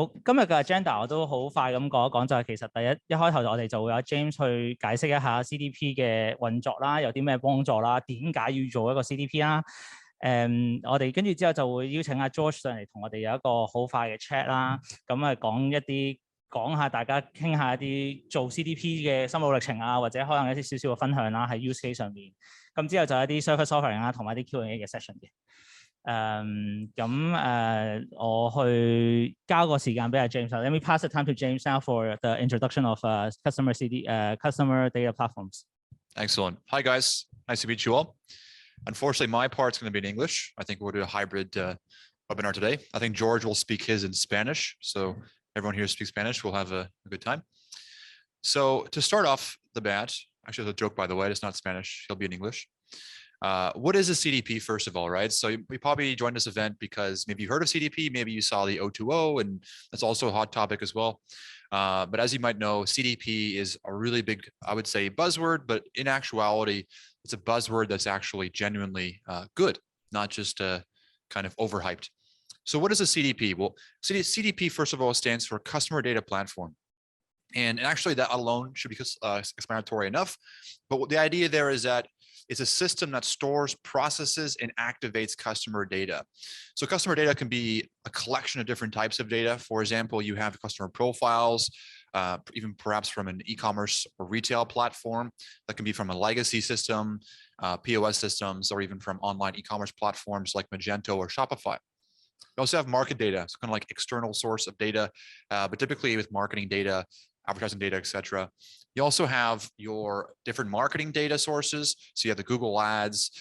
好，今日嘅 agenda 我都好快咁講一講，就係其實一開頭我哋就會有 James 去解釋一下 CDP 嘅運作啦，有啲咩幫助啦，點解要做一個 CDP 啦。我哋跟住之後就會邀請阿 George 上嚟同我哋有一個好快嘅 chat 啦，咁啊講下大家傾下一啲做 CDP 嘅心路歷程啊，或者可能一啲少少嘅分享啦，喺 use case 上面。咁之後就有一啲 service offering 啦，同埋啲 Q&A 嘅 session 嘅。我去交個時間俾阿 James。Let me pass the time to James now for the introduction of customer data platforms. Excellent. Hi guys, nice to meet you all. Unfortunately, my part's going to be in English. I think we'll do a hybrid webinar today. I think George will speak his in Spanish, so everyone here speaks Spanish. We'll have a good time. So to start off the bat, actually, it's a joke by the way. It's not Spanish. He'll be in English. What is a CDP, first of all, right? So we probably joined this event because maybe you heard of CDP, maybe you saw the O2O, and that's also a hot topic as well. But as you might know, CDP is a really big, I would say, buzzword, but in actuality, it's a buzzword that's actually genuinely good, not just kind of overhyped. So what is a CDP? Well, CDP, first of all, stands for Customer Data Platform. And actually that alone should be explanatory enough. But the idea there is that it's a system that stores, processes, and activates customer data. So customer data can be a collection of different types of data. For example, you have customer profiles, even perhaps from an e-commerce or retail platform. That can be from a legacy system, POS systems, or even from online e-commerce platforms like Magento or Shopify. You also have market data, it's kind of like external source of data, but typically with marketing data, advertising data, etc. You also have your different marketing data sources. So you have the Google Ads,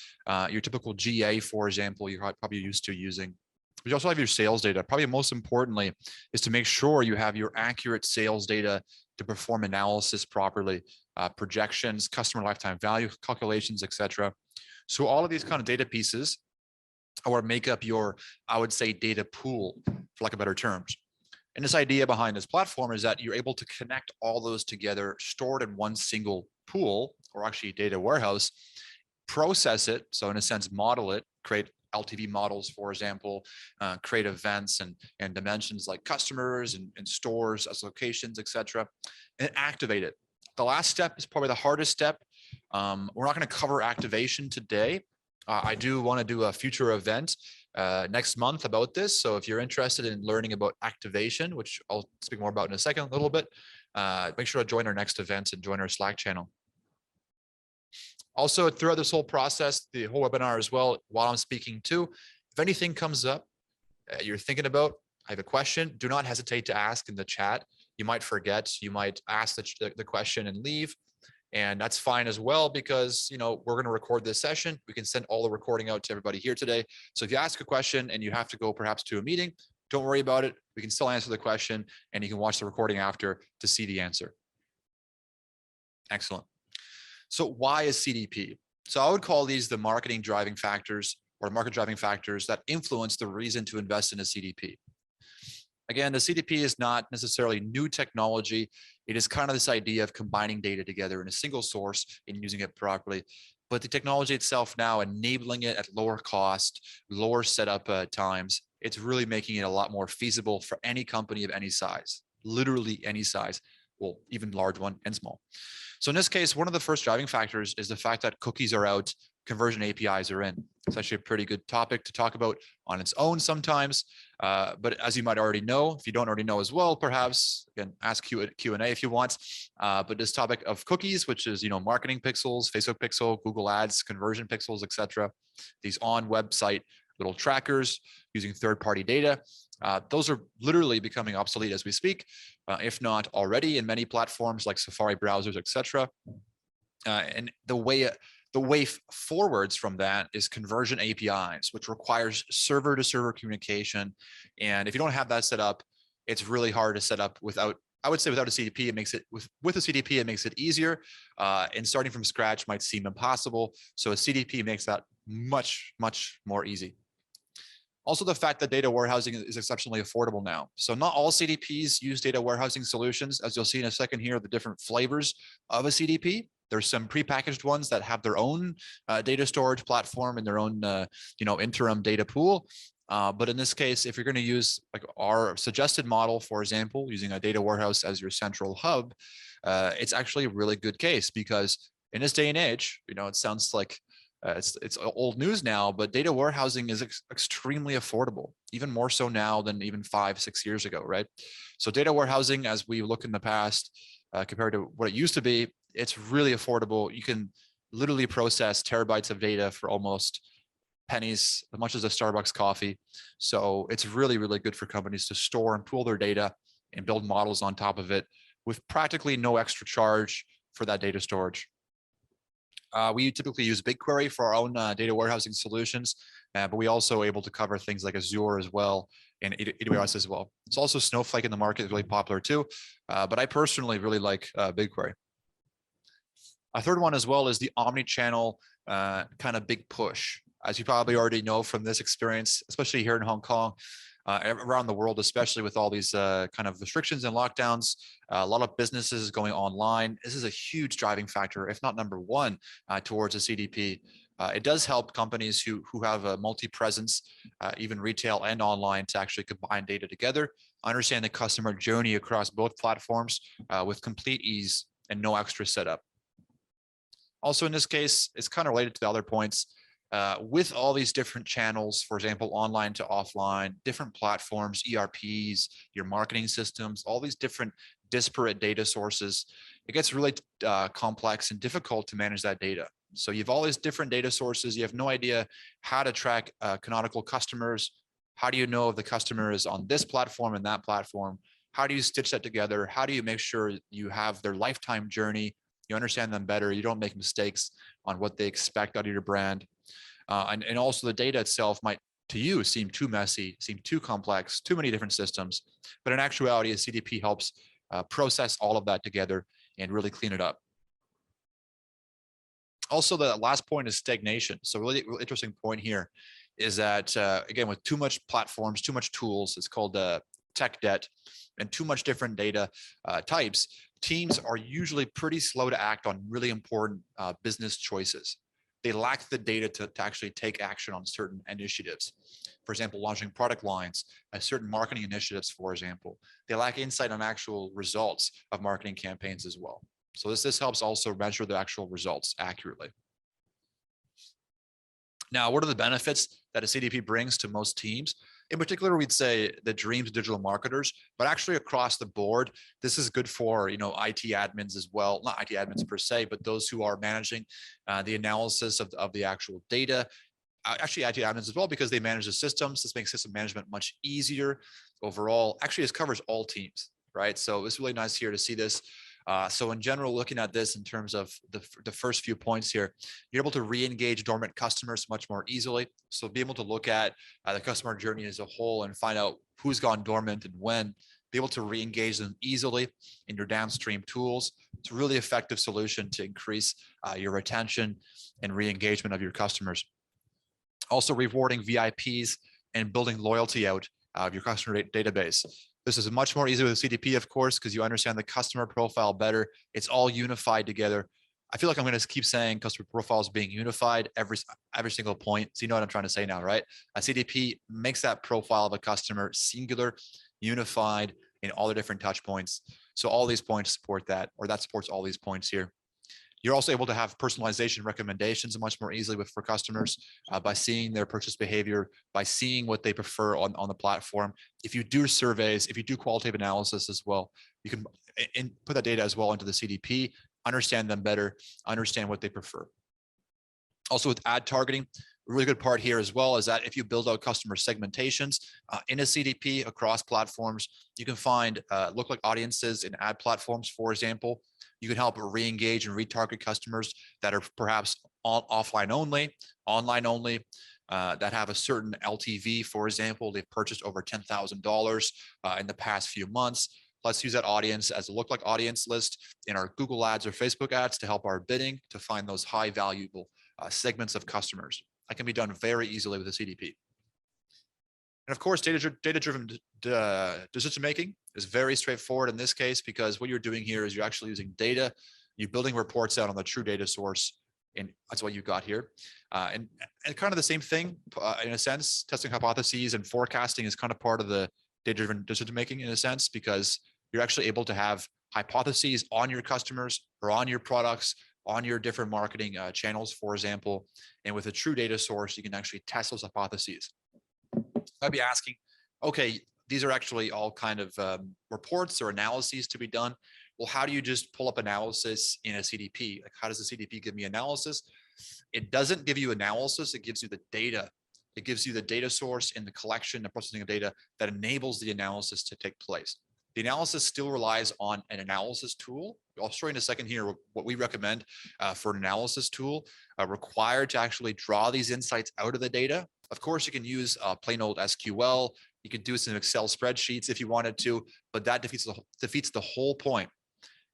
your typical GA, for example, you're probably used to using. But you also have your sales data. Probably most importantly is to make sure you have your accurate sales data to perform analysis properly, projections, customer lifetime value calculations, etc. So all of these kind of data pieces are what make up your, I would say, data pool, for lack of better terms. And this idea behind this platform is that you're able to connect all those together, stored in one single pool, or actually data warehouse, process it, so in a sense, model it, create LTV models, for example, create events and dimensions like customers and stores as locations, etc., and activate it. The last step is probably the hardest step. We're not going to cover activation today. I do want to do a future event next month about this. So if you're interested in learning about activation, which I'll speak more about in a second, a little bit, make sure to join our next event and join our Slack channel. Also, throughout this whole process, the whole webinar as well, while I'm speaking too, if anything comes up you're thinking about, I have a question, do not hesitate to ask in the chat. You might forget, you might ask the question and leave. And that's fine as well, because, you know, we're going to record this session. We can send all the recording out to everybody here today. So if you ask a question and you have to go perhaps to a meeting, don't worry about it. We can still answer the question and you can watch the recording after to see the answer. Excellent. So why is CDP? So I would call these the marketing driving factors or market driving factors that influence the reason to invest in a CDP. Again, the CDP is not necessarily new technology. It is kind of this idea of combining data together in a single source and using it properly. But the technology itself now, enabling it at lower cost, lower setup times, it's really making it a lot more feasible for any company of any size, literally any size, well, even large one and small. So in this case, one of the first driving factors is the fact that cookies are out, conversion APIs are in. It's actually a pretty good topic to talk about on its own sometimes. But as you might already know, if you don't already know as well, perhaps, again, ask Q&A if you want. But this topic of cookies, which is, you know, marketing pixels, Facebook pixel, Google Ads, conversion pixels, etc. These on website little trackers using third-party data. Those are literally becoming obsolete as we speak, if not already in many platforms like Safari browsers, etc. And the way forwards from that is conversion APIs, which requires server-to-server communication. And if you don't have that set up, it's really hard to set up without, I would say without a CDP, it makes it, with a CDP, it makes it easier. And starting from scratch might seem impossible. So a CDP makes that much, much more easy. Also, the fact that data warehousing is exceptionally affordable now. So not all CDPs use data warehousing solutions. As you'll see in a second here, the different flavors of a CDP. There's some prepackaged ones that have their own data storage platform and their own, you know, interim data pool. But in this case, if you're going to use like our suggested model, for example, using a data warehouse as your central hub, it's actually a really good case, because in this day and age, it sounds like it's old news now, but data warehousing is extremely affordable, even more so now than even 5-6 years ago, right? So data warehousing, as we look in the past, compared to what it used to be, it's really affordable. You can literally process terabytes of data for almost pennies, as much as a Starbucks coffee. So it's really, really good for companies to store and pool their data and build models on top of it with practically no extra charge for that data storage. We typically use BigQuery for our own data warehousing solutions, but we also able to cover things like Azure as well and AWS as well. It's also Snowflake in the market is really popular too, but I personally really like BigQuery. A third one as well is the omni-channel kind of big push. As you probably already know from this experience, especially here in Hong Kong, around the world, especially with all these kind of restrictions and lockdowns, a lot of businesses going online. This is a huge driving factor, if not number one, towards a CDP. It does help companies who have a multi-presence, even retail and online, to actually combine data together, understand the customer journey across both platforms with complete ease and no extra setup. Also, in this case, it's kind of related to the other points. With all these different channels, for example, online to offline, different platforms, ERPs, your marketing systems, all these different disparate data sources, it gets really complex and difficult to manage that data. So you have all these different data sources. You have no idea how to track canonical customers. How do you know if the customer is on this platform and that platform? How do you stitch that together? How do you make sure you have their lifetime journey? You understand them better. You don't make mistakes on what they expect out of your brand. And also the data itself might, to you, seem too messy, seem too complex, too many different systems. But in actuality, a CDP helps process all of that together and really clean it up. Also, the last point is stagnation. So really interesting point here is that, again, with too much platforms, too much tools, it's called tech debt, and too much different data types, teams are usually pretty slow to act on really important business choices. They lack the data to actually take action on certain initiatives. For example, launching product lines, certain marketing initiatives, for example. They lack insight on actual results of marketing campaigns as well. So this helps also measure the actual results accurately. Now, what are the benefits that a CDP brings to most teams? In particular, we'd say the dreams of digital marketers, but actually across the board, this is good for IT admins as well. Not IT admins per se, but those who are managing the analysis of the actual data. Actually, IT admins as well, because they manage the systems. This makes system management much easier overall. Actually, this covers all teams, right? So it's really nice here to see this. So in general, looking at this in terms of the first few points here, you're able to re-engage dormant customers much more easily. So be able to look at the customer journey as a whole and find out who's gone dormant and when, be able to re-engage them easily in your downstream tools. It's a really effective solution to increase your retention and re-engagement of your customers. Also rewarding VIPs and building loyalty out of your customer database. This is much more easy with CDP, of course, because you understand the customer profile better. It's all unified together. I feel like I'm going to keep saying customer profiles being unified every single point. So you know what I'm trying to say now, right? A CDP makes that profile of a customer singular, unified in all the different touch points. So all these points support that, or that supports all these points here. You're also able to have personalization recommendations much more easily for customers by seeing their purchase behavior, by seeing what they prefer on the platform. If you do surveys, if you do qualitative analysis as well, you can put that data as well into the CDP, understand them better, understand what they prefer. Also with ad targeting, a really good part here as well is that if you build out customer segmentations in a CDP across platforms, you can find lookalike audiences in ad platforms, for example. You can help re-engage and retarget customers that are perhaps offline only, online only, that have a certain LTV, for example. They've purchased over $10,000 in the past few months. Let's use that audience as a lookalike audience list in our Google ads or Facebook ads to help our bidding to find those high valuable segments of customers. That can be done very easily with a CDP. And of course, data-driven decision-making is very straightforward in this case, because what you're doing here is you're actually using data, you're building reports out on the true data source, And that's what you got here. And kind of the same thing in a sense. Testing hypotheses and forecasting is kind of part of the data-driven decision making in a sense, because you're actually able to have hypotheses on your customers or on your products, on your different marketing channels, for example. And with a true data source, you can actually test those hypotheses. I'd be asking, okay, these are actually all kind of reports or analyses to be done. Well, how do you just pull up analysis in a CDP? Like, how does the CDP give me analysis? It doesn't give you analysis, it gives you the data. It gives you the data source and the collection and processing of data that enables the analysis to take place. The analysis still relies on an analysis tool. I'll show you in a second here what we recommend for an analysis tool required to actually draw these insights out of the data. Of course, you can use plain old SQL. You could do some Excel spreadsheets if you wanted to, but that defeats the whole point.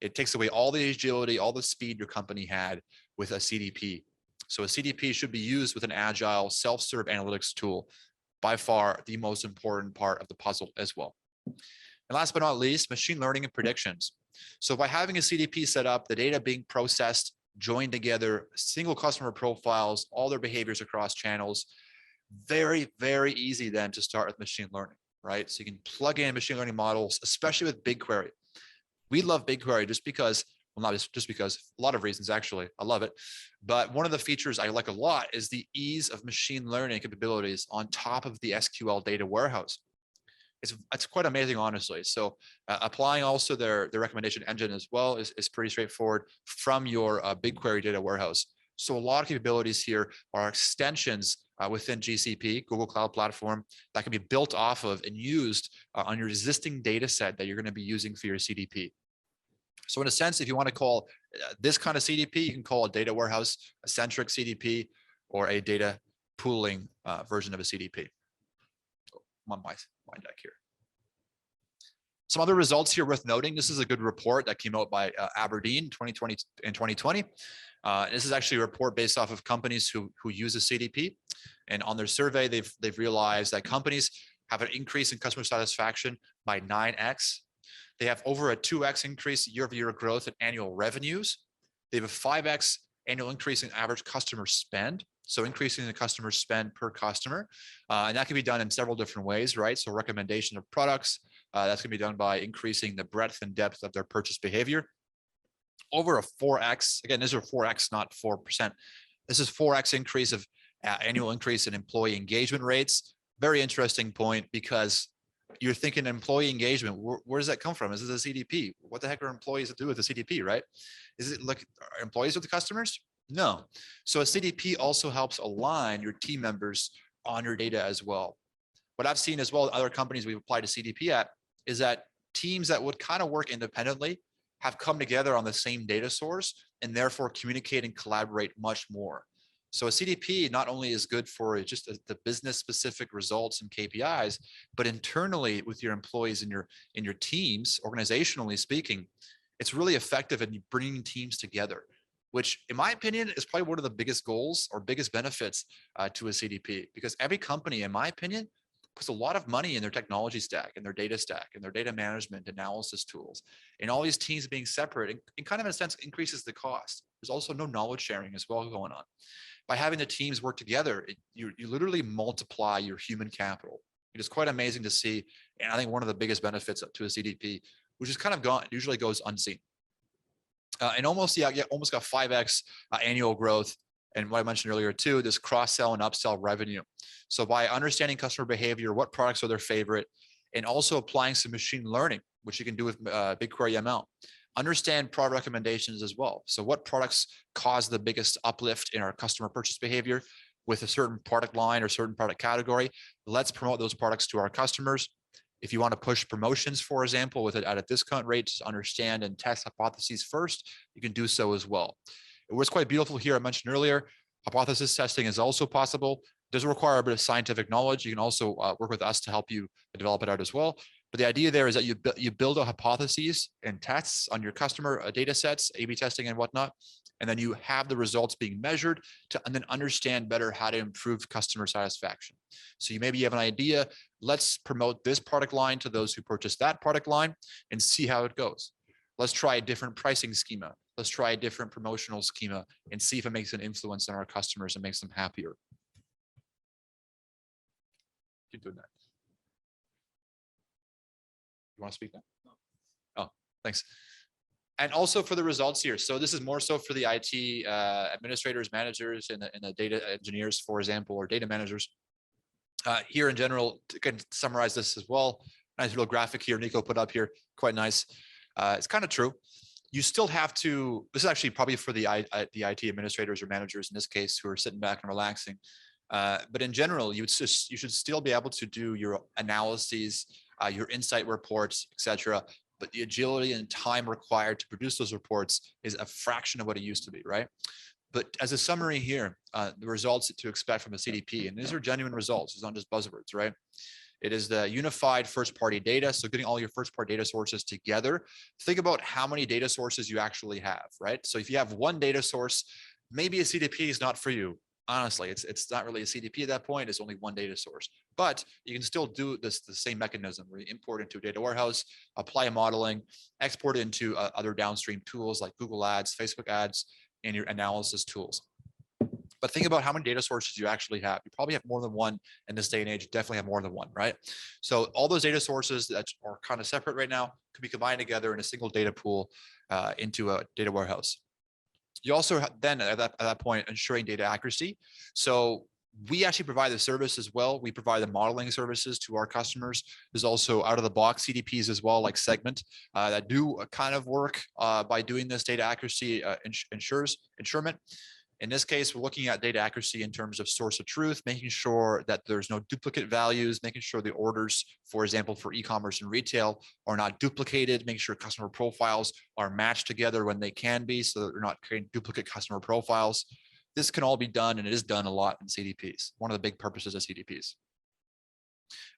It takes away all the agility, all the speed your company had with a CDP. So a CDP should be used with an agile self-serve analytics tool, by far the most important part of the puzzle as well. And last but not least, machine learning and predictions. So by having a CDP set up, the data being processed, joined together, single customer profiles, all their behaviors across channels, very, very easy then to start with machine learning, right? So you can plug in machine learning models, especially with BigQuery. We love BigQuery just because, well, not just because, a lot of reasons actually, I love it. But one of the features I like a lot is the ease of machine learning capabilities on top of the SQL data warehouse. It's quite amazing, honestly. So applying also their recommendation engine as well is pretty straightforward from your BigQuery data warehouse. So a lot of capabilities here are extensions within GCP, Google Cloud Platform, that can be built off of and used on your existing data set that you're going to be using for your CDP. So in a sense, if you want to call this kind of CDP, you can call a data warehouse a centric CDP or a data pooling version of a CDP. I'm on my deck here. Some other results here worth noting. This is a good report that came out by Aberdeen in 2020. This is actually a report based off of companies who use a CDP. And on their survey, they've realized that companies have an increase in customer satisfaction by 9x. They have over a 2x increase year-over-year growth in annual revenues. They have a 5x annual increase in average customer spend. So increasing the customer spend per customer. And that can be done in several different ways, right? So recommendation of products, that's gonna be done by increasing the breadth and depth of their purchase behavior. Over a 4x, again, these are 4x, not 4%. This is 4x increase of annual increase in employee engagement rates. Very interesting point, because you're thinking employee engagement, where does that come from? Is it a CDP? What the heck are employees to do with a CDP, right? Is it like, are employees with the customers? No. So a CDP also helps align your team members on your data as well. What I've seen as well, other companies we've applied to CDP at, is that teams that would kind of work independently have come together on the same data source and therefore communicate and collaborate much more. So a CDP not only is good for just the business specific results and KPIs, but internally with your employees and your teams, organizationally speaking, it's really effective in bringing teams together, which in my opinion is probably one of the biggest goals or biggest benefits to a CDP, because every company, in my opinion, puts a lot of money in their technology stack and their data management analysis tools, and all these teams being separate and kind of in a sense increases the cost. There's also no knowledge sharing as well going on. By having the teams work together, you literally multiply your human capital. It is quite amazing to see. And I think one of the biggest benefits to a CDP, which is kind of usually goes unseen. And almost got 5x annual growth. And what I mentioned earlier too, this cross-sell and upsell revenue. So by understanding customer behavior, what products are their favorite, and also applying some machine learning, which you can do with BigQuery ML. Understand product recommendations as well. So what products cause the biggest uplift in our customer purchase behavior with a certain product line or certain product category? Let's promote those products to our customers. If you want to push promotions, for example, with it at a discount rate, to understand and test hypotheses first, you can do so as well. What's quite beautiful here, I mentioned earlier, hypothesis testing is also possible. It doesn't require a bit of scientific knowledge. You can also work with us to help you develop it out as well. But the idea there is that you build a hypotheses and tests on your customer data sets, A/B testing and whatnot, and then you have the results being measured and then understand better how to improve customer satisfaction. So maybe you have an idea, let's promote this product line to those who purchase that product line and see how it goes. Let's try a different pricing schema. Let's try a different promotional schema and see if it makes an influence on our customers and makes them happier. Keep doing that. You want to speak now? Oh, thanks. And also for the results here. So this is more so for the IT administrators, managers, and the data engineers, for example, or data managers. Here in general, to kind of summarize this as well, nice little graphic here Nico put up here, quite nice. It's kind of true. You still have to, this is actually probably for the IT administrators or managers in this case who are sitting back and relaxing. But in general, you should still be able to do your analyses, your insight reports, etc. But the agility and time required to produce those reports is a fraction of what it used to be, right? But as a summary here, the results to expect from a CDP, and these are genuine results, it's not just buzzwords, right? It is the unified first-party data. So getting all your first-party data sources together, think about how many data sources you actually have, right? So if you have one data source, maybe a CDP is not for you. Honestly, it's not really a CDP at that point. It's only one data source, but you can still do this the same mechanism where you import into a data warehouse, apply modeling, export into other downstream tools like Google Ads, Facebook Ads, and your analysis tools. But think about how many data sources you actually have. You probably have more than one in this day and age, definitely have more than one, right? So all those data sources that are kind of separate right now can be combined together in a single data pool into a data warehouse. You also then at that point ensuring data accuracy. So we actually provide the service as well. We provide the modeling services to our customers. There's also out of the box CDPs as well, like Segment, that do a kind of work by doing this data accuracy ensurement. In this case, we're looking at data accuracy in terms of source of truth, making sure that there's no duplicate values, making sure the orders, for example, for e-commerce and retail are not duplicated, making sure customer profiles are matched together when they can be, so that they're not creating duplicate customer profiles. This can all be done, and it is done a lot in CDPs. One of the big purposes of CDPs.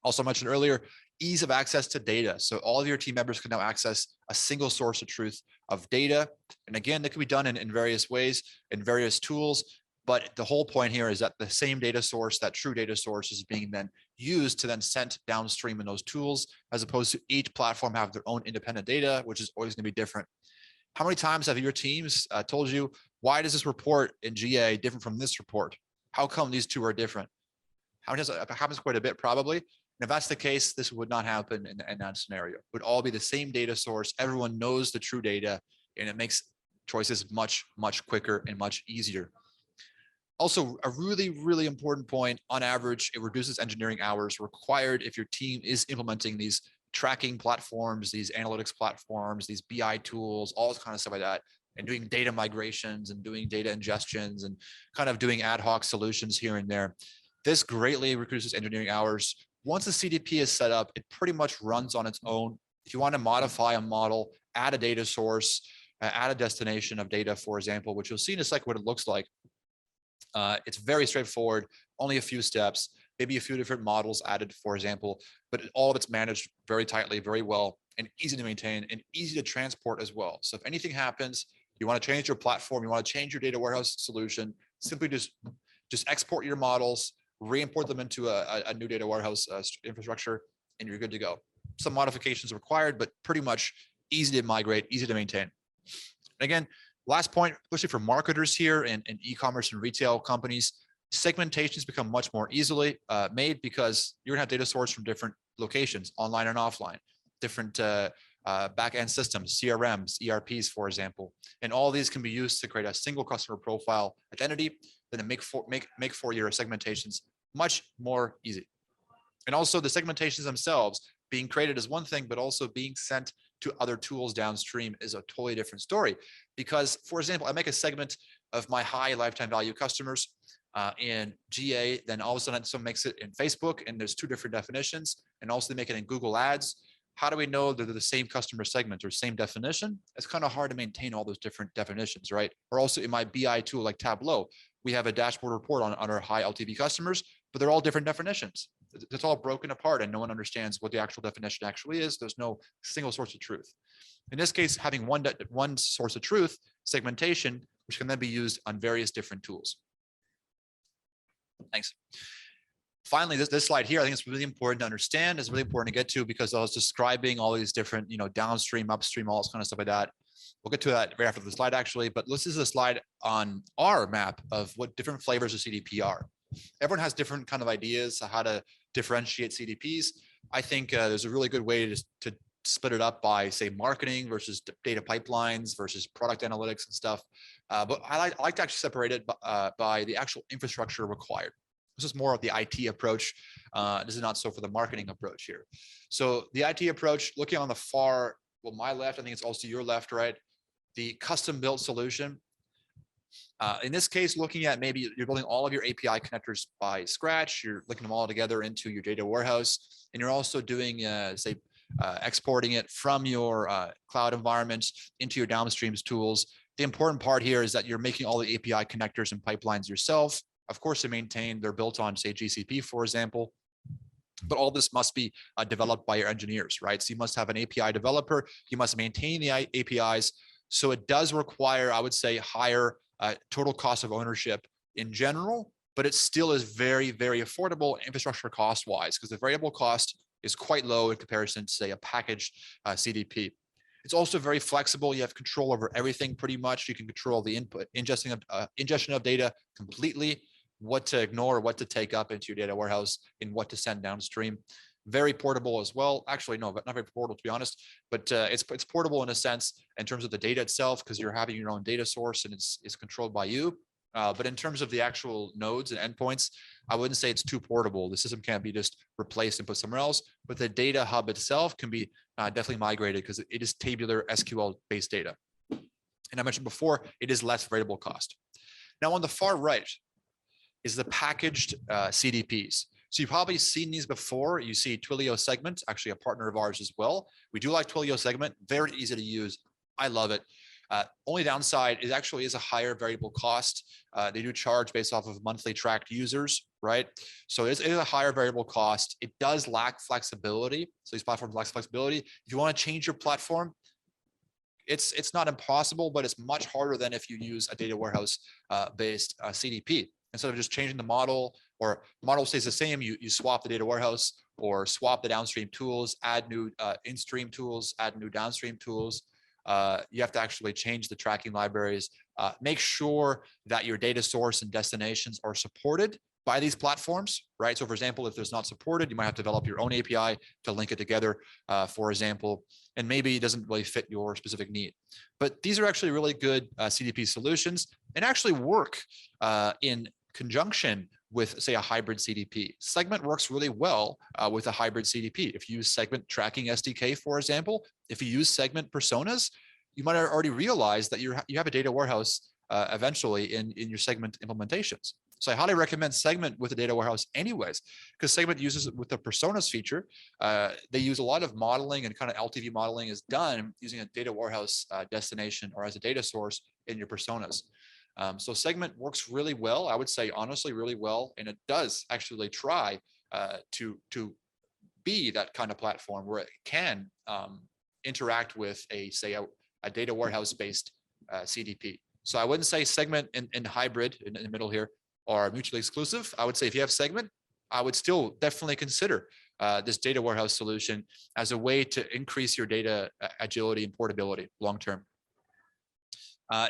Also mentioned earlier, ease of access to data. So all of your team members can now access a single source of truth of data. And again, that can be done in various ways, in various tools. But the whole point here is that the same data source, that true data source, is being then used to then sent downstream in those tools, as opposed to each platform have their own independent data, which is always going to be different. How many times have your teams told you, why does this report in GA different from this report? How come these two are different? How many times? It happens quite a bit, probably. And if that's the case, this would not happen in that scenario. It would all be the same data source. Everyone knows the true data, and it makes choices much, much quicker and much easier. Also, a really, really important point, on average, it reduces engineering hours required if your team is implementing these tracking platforms, these analytics platforms, these BI tools, all this kind of stuff like that, and doing data migrations and doing data ingestions and kind of doing ad hoc solutions here and there. This greatly reduces engineering hours. Once the CDP is set up, it pretty much runs on its own. If you want to modify a model, add a data source, add a destination of data, for example, which you'll see in a second what it looks like. It's very straightforward, only a few steps, maybe a few different models added, for example, but all of it's managed very tightly, very well, and easy to maintain and easy to transport as well. So if anything happens, you want to change your platform, you want to change your data warehouse solution, simply just export your models, re-import them into a new data warehouse infrastructure, and you're good to go. Some modifications required, but pretty much easy to migrate, easy to maintain. And again, last point, especially for marketers here and e-commerce and retail companies, segmentations become much more easily made because you're gonna have data sourced from different locations, online and offline, different back-end systems, CRMs, ERPs, for example. And all these can be used to create a single customer profile identity, then make for your segmentations much more easy. And also the segmentations themselves being created is one thing, but also being sent to other tools downstream is a totally different story. Because, for example, I make a segment of my high lifetime value customers in GA, then all of a sudden someone makes it in Facebook, and there's two different definitions, and also they make it in Google Ads. How do we know that they're the same customer segment or same definition? It's kind of hard to maintain all those different definitions, right? Or also in my BI tool like Tableau, we have a dashboard report on our high LTV customers, but they're all different definitions. It's all broken apart and no one understands what the actual definition actually is. There's no single source of truth. In this case, having one source of truth, segmentation, which can then be used on various different tools. Thanks. Finally, this slide here, I think it's really important to understand. It's really important to get to because I was describing all these different, downstream, upstream, all this kind of stuff like that. We'll get to that right after the slide, actually, but this is a slide on our map of what different flavors of CDP are. Everyone has different kind of ideas on how to differentiate CDPs. I think there's a really good way to split it up by, say, marketing versus data pipelines versus product analytics and stuff. But I like to actually separate it by the actual infrastructure required. This is more of the IT approach. This is not so for the marketing approach here. So the IT approach, looking on the far, well, my left, I think it's also your left, right? The custom built solution. In this case, looking at maybe you're building all of your API connectors by scratch, you're linking them all together into your data warehouse, and you're also doing, say, exporting it from your cloud environments into your downstreams tools. The important part here is that you're making all the API connectors and pipelines yourself. Of course, to maintain, they're built on, say, GCP, for example. But all this must be developed by your engineers, right? So you must have an API developer. You must maintain the APIs. So it does require, I would say, higher total cost of ownership in general, but it still is very, very affordable infrastructure cost-wise, because the variable cost is quite low in comparison to, say, a packaged CDP. It's also very flexible. You have control over everything pretty much. You can control the ingestion of data completely, what to ignore, what to take up into your data warehouse, and what to send downstream. Very portable as well. Actually, no, but not very portable, to be honest, but it's portable in a sense in terms of the data itself, because you're having your own data source and it's controlled by you. But in terms of the actual nodes and endpoints, I wouldn't say it's too portable. The system can't be just replaced and put somewhere else, but the data hub itself can be definitely migrated because it is tabular SQL-based data. And I mentioned before, it is less variable cost. Now on the far right is the packaged CDPs. So you've probably seen these before. You see Twilio Segment, actually a partner of ours as well. We do like Twilio Segment, very easy to use. I love it. Only downside is actually is a higher variable cost. They do charge based off of monthly tracked users, right? So it is a higher variable cost. It does lack flexibility. So these platforms lack flexibility. If you want to change your platform, it's not impossible, but it's much harder than if you use a data warehouse based CDP. Instead of just changing the model, or model stays the same, you swap the data warehouse or swap the downstream tools, add new in-stream tools, add new downstream tools. You have to actually change the tracking libraries, make sure that your data source and destinations are supported by these platforms, right? So for example, if there's not supported, you might have to develop your own API to link it together, for example, and maybe it doesn't really fit your specific need. But these are actually really good CDP solutions and actually work in conjunction with, say, a hybrid CDP. Segment works really well with a hybrid CDP. If you use Segment Tracking SDK, for example, if you use Segment Personas, you might already realize that you have a data warehouse eventually in your Segment implementations. So I highly recommend Segment with a data warehouse anyways, because Segment uses it with the Personas feature. They use a lot of modeling, and kind of LTV modeling is done using a data warehouse destination or as a data source in your Personas. So Segment works really well, I would say, honestly, really well. And it does actually try to be that kind of platform where it can interact with say a data warehouse based CDP. So I wouldn't say Segment and hybrid in the middle here are mutually exclusive. I would say if you have Segment, I would still definitely consider this data warehouse solution as a way to increase your data agility and portability long-term.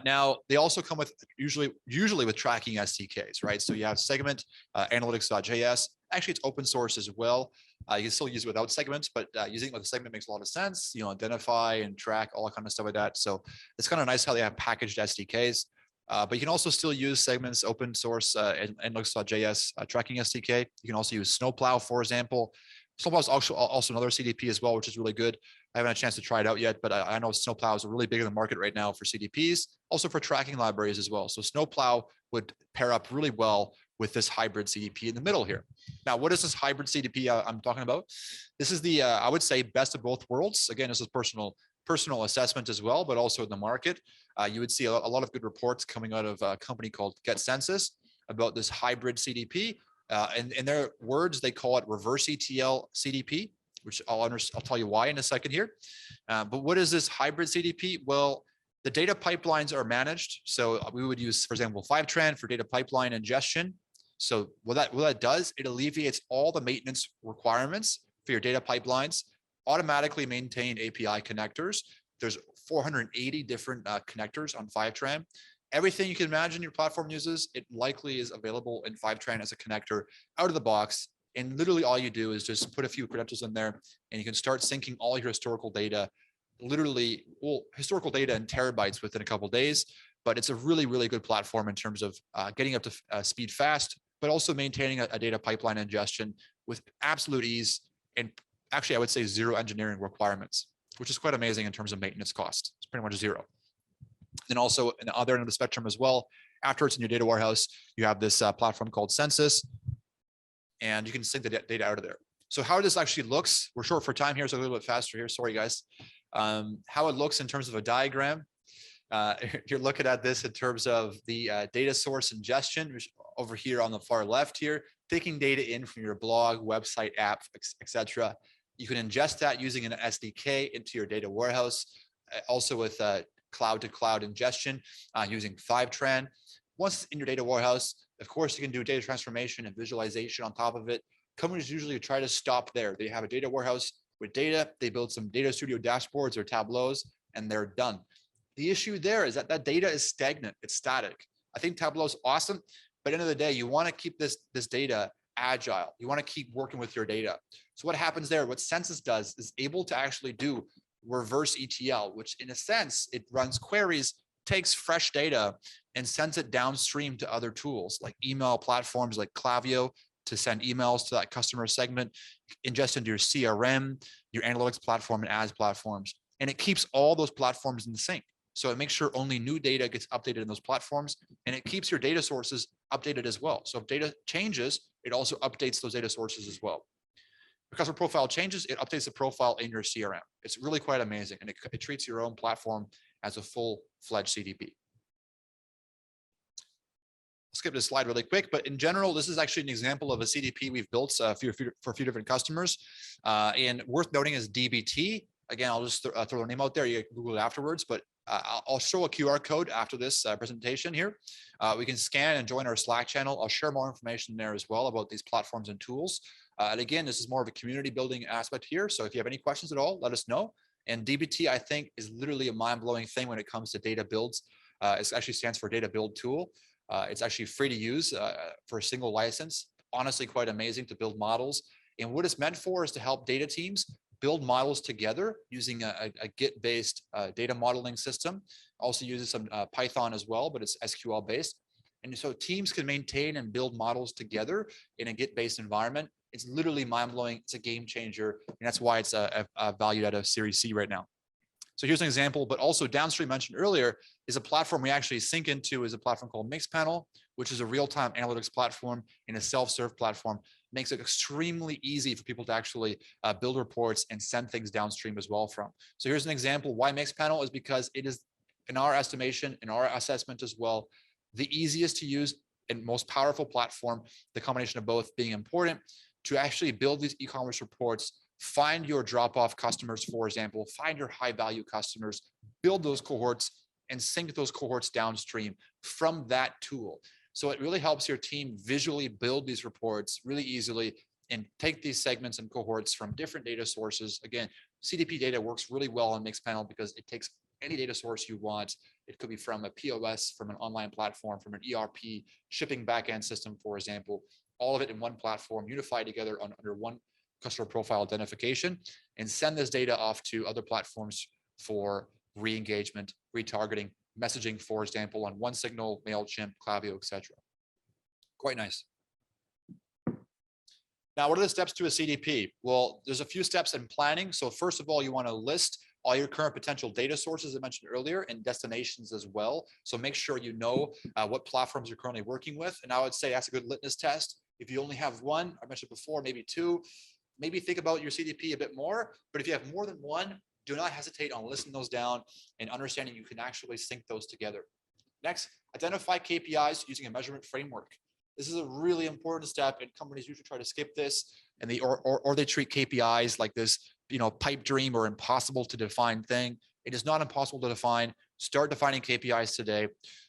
Now, they also come with usually with tracking SDKs, right? So you have Segment, analytics.js. Actually, it's open source as well. You can still use it without Segments, but using it with a Segment makes a lot of sense. You know, identify and track, all that kind of stuff like that. So it's kind of nice how they have packaged SDKs. But you can also still use Segment's open source analytics.js tracking SDK. You can also use Snowplow, for example. Snowplow is also another CDP as well, which is really good. I haven't had a chance to try it out yet, but I know Snowplow is really big in the market right now for CDPs, also for tracking libraries as well. So Snowplow would pair up really well with this hybrid CDP in the middle here. Now, what is this hybrid CDP I'm talking about? This is the, I would say, best of both worlds. Again, this is personal assessment as well, but also in the market. You would see a lot of good reports coming out of a company called GetCensus about this hybrid CDP. And in their words, they call it reverse ETL CDP, which I'll tell you why in a second here. But what is this hybrid CDP? Well, the data pipelines are managed. So we would use, for example, Fivetran for data pipeline ingestion. So what that does, it alleviates all the maintenance requirements for your data pipelines, automatically maintain API connectors. There's 480 different connectors on Fivetran. Everything you can imagine your platform uses, it likely is available in Fivetran as a connector out of the box. And literally all you do is just put a few credentials in there and you can start syncing all your historical data, literally, well, historical data in terabytes within a couple of days. But it's a really, really good platform in terms of getting up to speed fast, but also maintaining a data pipeline ingestion with absolute ease. And actually, I would say zero engineering requirements, which is quite amazing in terms of maintenance cost. It's pretty much zero. Then also in the other end of the spectrum as well, after it's in your data warehouse, you have this platform called Census, and you can sync the data out of there. So how this actually looks, we're short for time here, so a little bit faster here, sorry guys. How it looks in terms of a diagram, you're looking at this in terms of the data source ingestion, which over here on the far left here, taking data in from your blog, website, app, etc. You can ingest that using an SDK into your data warehouse, also with cloud-to-cloud ingestion using Fivetran. Once in your data warehouse, of course, you can do data transformation and visualization on top of it. Companies usually try to stop there. They have a data warehouse with data, they build some data studio dashboards or tableaus, and they're done. The issue there is that that data is stagnant, it's static. I think Tableau is awesome, but at the end of the day, you want to keep this data agile. You want to keep working with your data. So what happens there, what Census does is able to actually do reverse ETL, which in a sense, it runs queries, takes fresh data and sends it downstream to other tools like email platforms like Klaviyo to send emails to that customer segment, ingest into your CRM, your analytics platform and ads platforms. And it keeps all those platforms in sync. So it makes sure only new data gets updated in those platforms, and it keeps your data sources updated as well. So if data changes, it also updates those data sources as well. Because the profile changes, it updates the profile in your CRM. It's really quite amazing, and it treats your own platform as a full-fledged CDP. I'll skip this slide really quick, but in general, this is actually an example of a CDP we've built for a few different customers. And worth noting is DBT. Again, I'll just throw their name out there. You can Google it afterwards, but I'll show a QR code after this presentation here. We can scan and join our Slack channel. I'll share more information there as well about these platforms and tools. And again, this is more of a community building aspect here. So if you have any questions at all, let us know. And DBT, I think, is literally a mind-blowing thing when it comes to data builds. It actually stands for Data Build Tool. It's actually free to use for a single license. Honestly, quite amazing to build models. And what it's meant for is to help data teams build models together using a Git-based data modeling system. Also uses some Python as well, but it's SQL-based. And so teams can maintain and build models together in a Git-based environment. It's literally mind-blowing. It's a game changer. And that's why it's valued at a Series C right now. So here's an example, but also downstream mentioned earlier is a platform we actually sync into is a platform called Mixpanel, which is a real-time analytics platform and a self-serve platform. Makes it extremely easy for people to actually build reports and send things downstream as well from. So here's an example why Mixpanel is because it is, in our estimation, in our assessment as well, the easiest to use and most powerful platform, the combination of both being important to actually build these e-commerce reports, find your drop-off customers, for example, find your high-value customers, build those cohorts and sync those cohorts downstream from that tool. So it really helps your team visually build these reports really easily and take these segments and cohorts from different data sources. Again, CDP data works really well on Mixpanel because it takes any data source you want. It could be from a POS, from an online platform, from an ERP, shipping backend system, for example, all of it in one platform, unified together under one customer profile identification, and send this data off to other platforms for re-engagement, retargeting, messaging, for example, on OneSignal, MailChimp, Klaviyo, etc. Quite nice. Now, what are the steps to a CDP? Well, there's a few steps in planning. So first of all, you want to list all your current potential data sources I mentioned earlier and destinations as well. So make sure you know what platforms you're currently working with. And I would say that's a good litmus test. If you only have one, I mentioned before, maybe two, maybe think about your CDP a bit more. But if you have more than one, do not hesitate on listing those down and understanding you can actually sync those together. Next, identify KPIs using a measurement framework. This is a really important step, and companies usually try to skip this, and they treat KPIs like this, pipe dream or impossible to define thing. It is not impossible to define. Start defining KPIs today.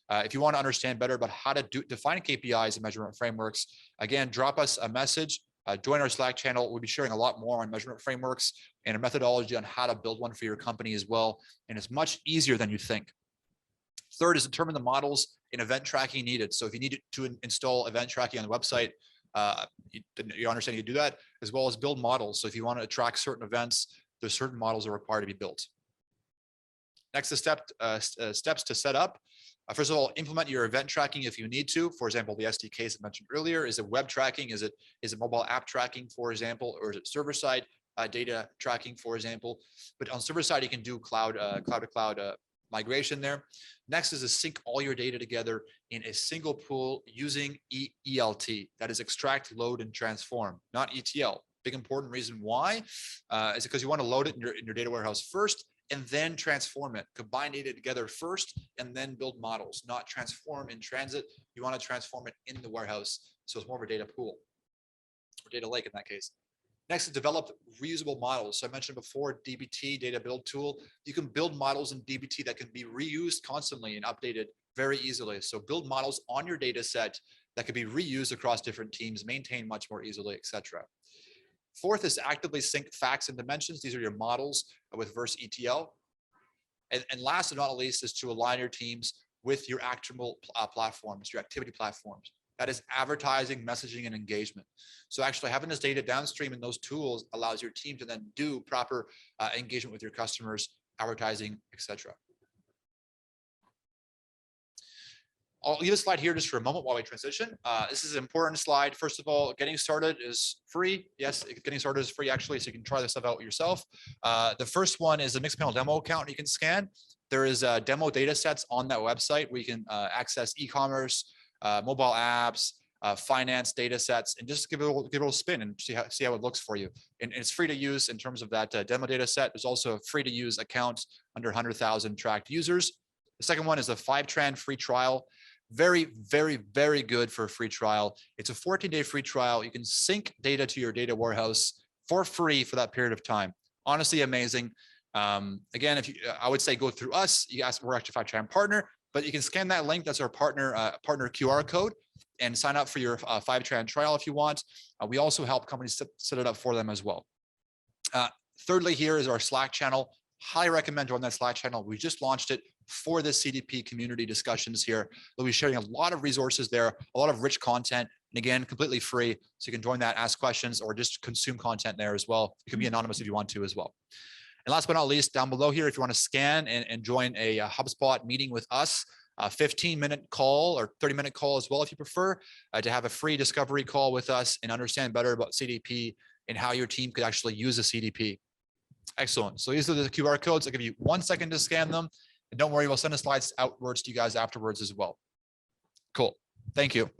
If you want to understand better about how to define KPIs and measurement frameworks, again, drop us a message Join our Slack channel. We'll be sharing a lot more on measurement frameworks and a methodology on how to build one for your company as well. And it's much easier than you think. Third is determine the models and event tracking needed. So if you need to install event tracking on the website, you understand you do that, as well as build models. So if you want to track certain events, there's certain models that are required to be built. Next, the steps to set up. First of all, implement your event tracking if you need to. For example, the SDKs I mentioned earlier. Is it web tracking? Is it mobile app tracking, for example, or is it server-side data tracking, for example? But on server side, you can do cloud-to-cloud migration there. Next is to sync all your data together in a single pool using ELT. That is extract, load, and transform, not ETL. Big important reason why is because you want to load it in your data warehouse first and then transform it. Combine data together first and then build models, not transform in transit. You want to transform it in the warehouse. So it's more of a data pool or data lake in that case. Next is develop reusable models. So I mentioned before, DBT, data build tool. You can build models in DBT that can be reused constantly and updated very easily. So build models on your data set that can be reused across different teams, maintained much more easily, etc. Fourth is actively sync facts and dimensions. These are your models with verse ETL. And last but not least is to align your teams with your actionable platforms, your activity platforms. That is advertising, messaging, and engagement. So actually having this data downstream in those tools allows your team to then do proper engagement with your customers, advertising, etc. I'll leave a slide here just for a moment while we transition. This is an important slide. First of all, getting started is free. Yes, getting started is free actually, so you can try this stuff out yourself. The first one is a Mixpanel demo account you can scan. There is demo data sets on that website where you can access e-commerce, mobile apps, finance data sets, and just give it a little spin and see how it looks for you. And it's free to use in terms of that demo data set. There's also a free to use account under 100,000 tracked users. The second one is a Fivetran free trial. Very, very, very good for a free trial. It's a 14-day free trial. You can sync data to your data warehouse for free for that period of time. Honestly, amazing. Again, I would say go through us. You guys, we're actually a Fivetran partner, but you can scan that link. That's our partner QR code and sign up for your Fivetran trial if you want. We also help companies set it up for them as well. Thirdly, here is our Slack channel. Highly recommend joining that Slack channel. We just launched it for the CDP community discussions here. We'll be sharing a lot of resources there, a lot of rich content, and again, completely free. So you can join that, ask questions, or just consume content there as well. You can be anonymous if you want to as well. And last but not least, down below here, if you want to scan and join a HubSpot meeting with us, a 15-minute call or 30-minute call as well, if you prefer, to have a free discovery call with us and understand better about CDP and how your team could actually use a CDP. Excellent. So these are the QR codes. I'll give you 1 second to scan them. And don't worry, we'll send the slides outwards to you guys afterwards as well. Cool. Thank you.